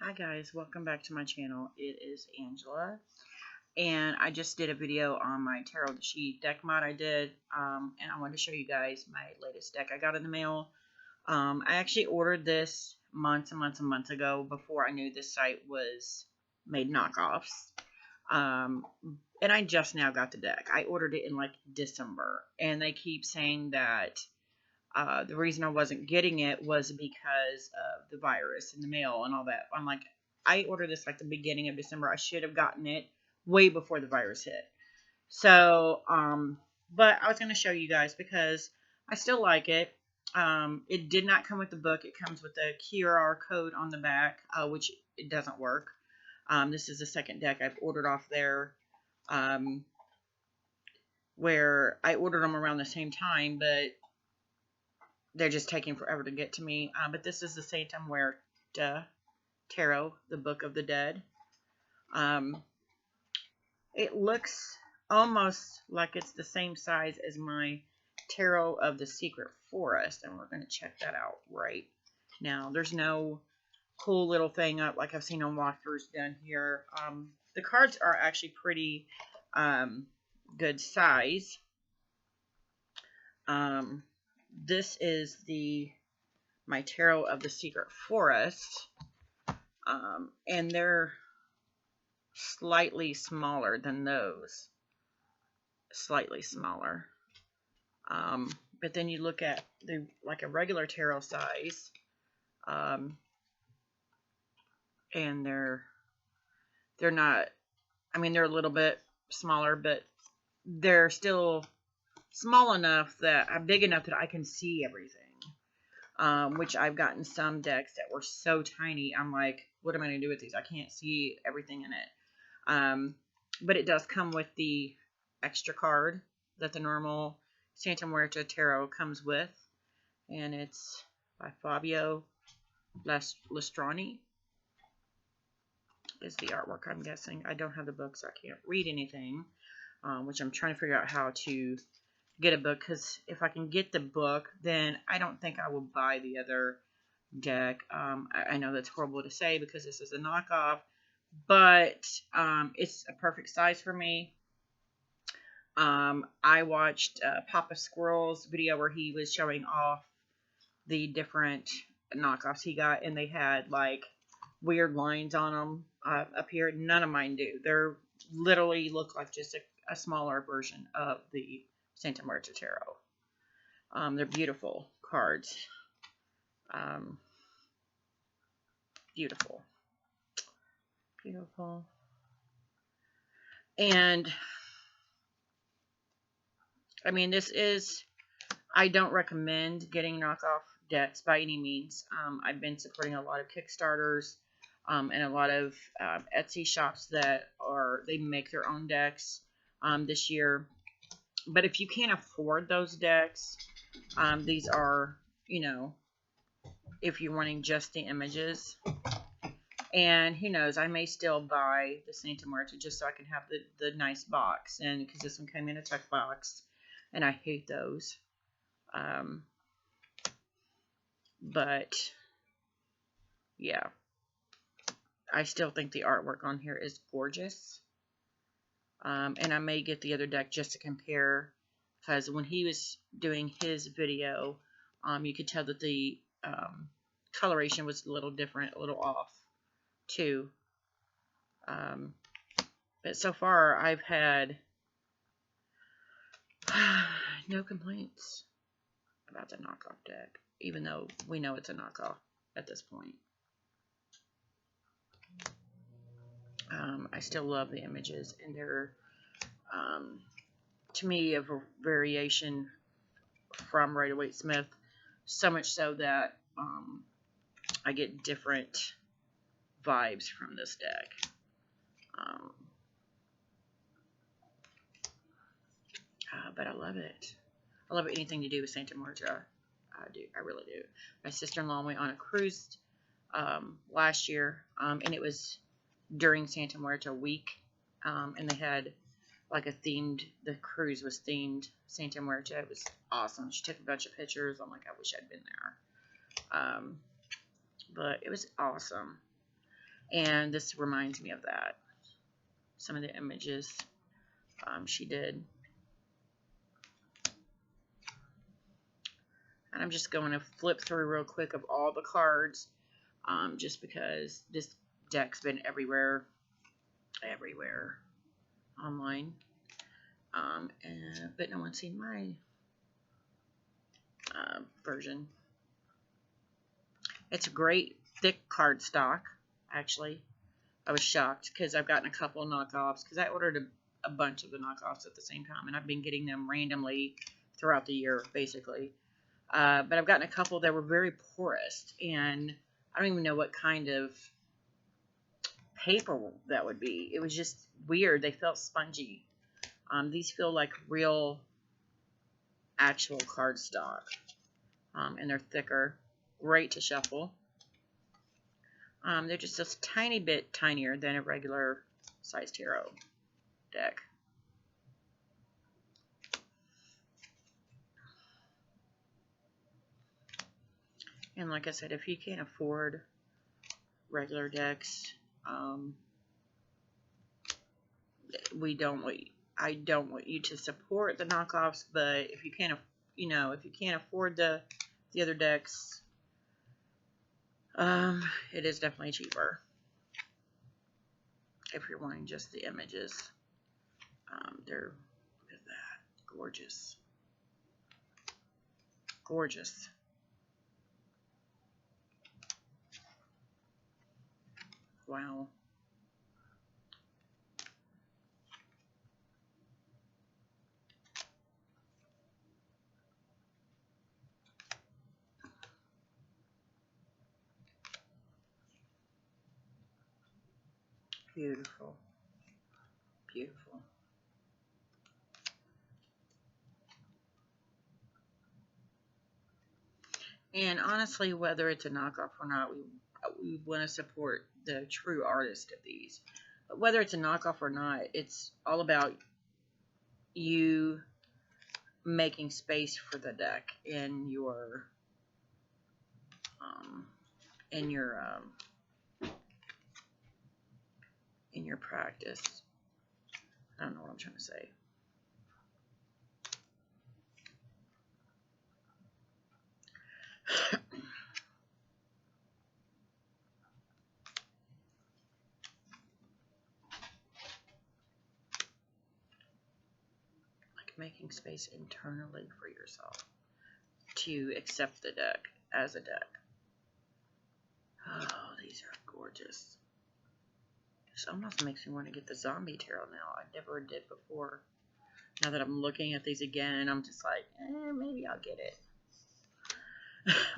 Hi guys, welcome back to my channel. It is Angela, and I just did a video on my Tarot the Sheet deck mod I did, and I wanted to show you guys my latest deck I got in the mail. I actually ordered this months and months and months ago before I knew this site was made knockoffs, and I just now got the deck. I ordered it in like December, and they keep saying that the reason I wasn't getting it was because of the virus in the mail and all that. I'm like, I ordered this like the beginning of December. I should have gotten it way before the virus hit. So, but I was going to show you guys because I still like it. It did not come with the book. It comes with a QR code on the back, which it doesn't work. This is the second deck I've ordered off there, where I ordered them around the same time, but they're just taking forever to get to me. But this is the Saint Muerte Tarot, the Book of the Dead. It looks almost like it's the same size as my Tarot of the Secret Forest, and we're going to check that out right now. There's no cool little thing up like I've seen on walkthroughs down here. The cards are actually pretty good size. This is my Tarot of the Secret Forest, and they're slightly smaller than those. Slightly smaller. But then you look at like a regular tarot size, and they're not. I mean, they're a little bit smaller, but they're still small enough that big enough that I can see everything. Which I've gotten some decks that were so tiny. I'm like, what am I going to do with these? I can't see everything in it. But it does come with the extra card that the normal Santa Muerte Tarot comes with. And it's by Fabio Lestrani is the artwork, I'm guessing. I don't have the book, so I can't read anything, which I'm trying to figure out how to get a book, because if I can get the book, then I don't think I will buy the other deck. I know that's horrible to say because this is a knockoff, but it's a perfect size for me. I watched Papa Squirrel's video where he was showing off the different knockoffs he got, and they had like weird lines on them up here. None of mine do. They're literally look like just a smaller version of the Santa Muerte Tarot. They're beautiful cards. Beautiful. Beautiful. And, I mean, I don't recommend getting knockoff decks by any means. I've been supporting a lot of Kickstarters and a lot of Etsy shops they make their own decks this year. But if you can't afford those decks, these are, if you're wanting just the images. And who knows, I may still buy the Santa Muerte just so I can have the nice box. And because this one came in a tech box, and I hate those. But, yeah. I still think the artwork on here is gorgeous. And I may get the other deck just to compare, because when he was doing his video, you could tell that the coloration was a little different, a little off too. But so far I've had no complaints about the knockoff deck, even though we know it's a knockoff at this point. I still love the images, and they're, to me, a variation from Rider-Waite-Smith, so much so that I get different vibes from this deck. But I love it. I love anything to do with Santa Muerte. I really do. My sister-in-law went on a cruise last year, and it was during Santa Muerte week, and they had like the cruise was themed Santa Muerte. It was awesome. She took a bunch of pictures. I'm like, I wish I'd been there. But it was awesome. And this reminds me of that. Some of the images she did. And I'm just going to flip through real quick of all the cards, just because this deck's been everywhere online. But no one's seen my version. It's a great thick card stock, actually. I was shocked because I've gotten a couple of knockoffs because I ordered a bunch of the knockoffs at the same time, and I've been getting them randomly throughout the year, basically. But I've gotten a couple that were very porous, and I don't even know what kind of paper that would be. It was just weird. They felt spongy. These feel like real, actual cardstock, and they're thicker. Great to shuffle. They're just a tiny bit tinier than a regular size tarot deck. And like I said, if you can't afford regular decks, I don't want you to support the knockoffs, but if you can't, if you can't afford the other decks, it is definitely cheaper if you're wanting just the images. They're, look at that, gorgeous, gorgeous. Wow. Beautiful. Beautiful. And honestly, whether it's a knockoff or not, we want to support the true artist of these. But whether it's a knockoff or not, it's all about you making space for the deck in your in your practice. I don't know what I'm trying to say. Like making space internally for yourself to accept the deck as a deck. Oh, these are gorgeous. This almost makes me want to get the zombie tarot now. I never did before. Now that I'm looking at these again, I'm just like, maybe I'll get it.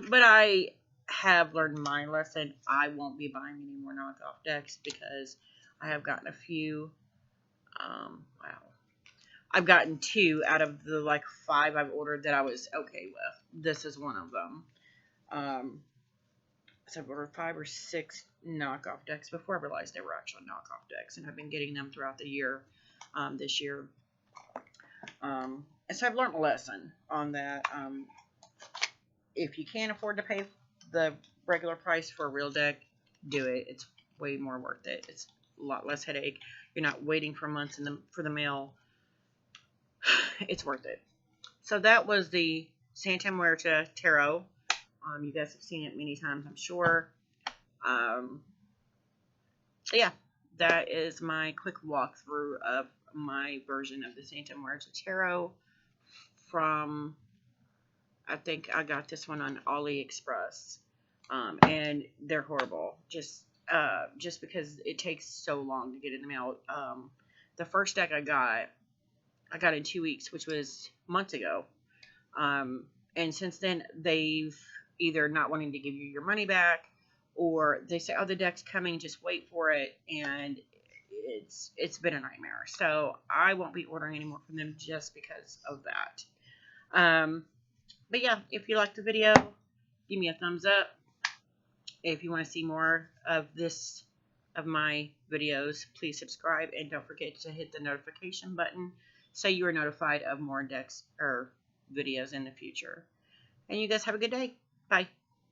But I have learned my lesson. I won't be buying any more knockoff decks because I have gotten a few. Wow. I've gotten 2 out of the like 5 I've ordered that I was okay with. This is one of them. So I've ordered 5 or 6 knockoff decks before I realized they were actually knockoff decks, and I've been getting them throughout the year, this year. And so I've learned a lesson on that. If you can't afford to pay the regular price for a real deck, do it. It's way more worth it. It's a lot less headache. You're not waiting for months for the mail. It's worth it. So that was the Santa Muerte Tarot. You guys have seen it many times, I'm sure. So yeah, that is my quick walkthrough of my version of the Santa Muerte Tarot from, I think I got this one on AliExpress, and they're horrible. Just because it takes so long to get in the mail. The first deck I got in 2 weeks, which was months ago. And since then, they've either not wanting to give you your money back, or they say, oh, the deck's coming, just wait for it, and it's been a nightmare. So I won't be ordering anymore from them just because of that. But yeah, if you liked the video, give me a thumbs up. If you want to see more of my videos, please subscribe, and don't forget to hit the notification button so you are notified of more decks or videos in the future. And you guys have a good day. Bye.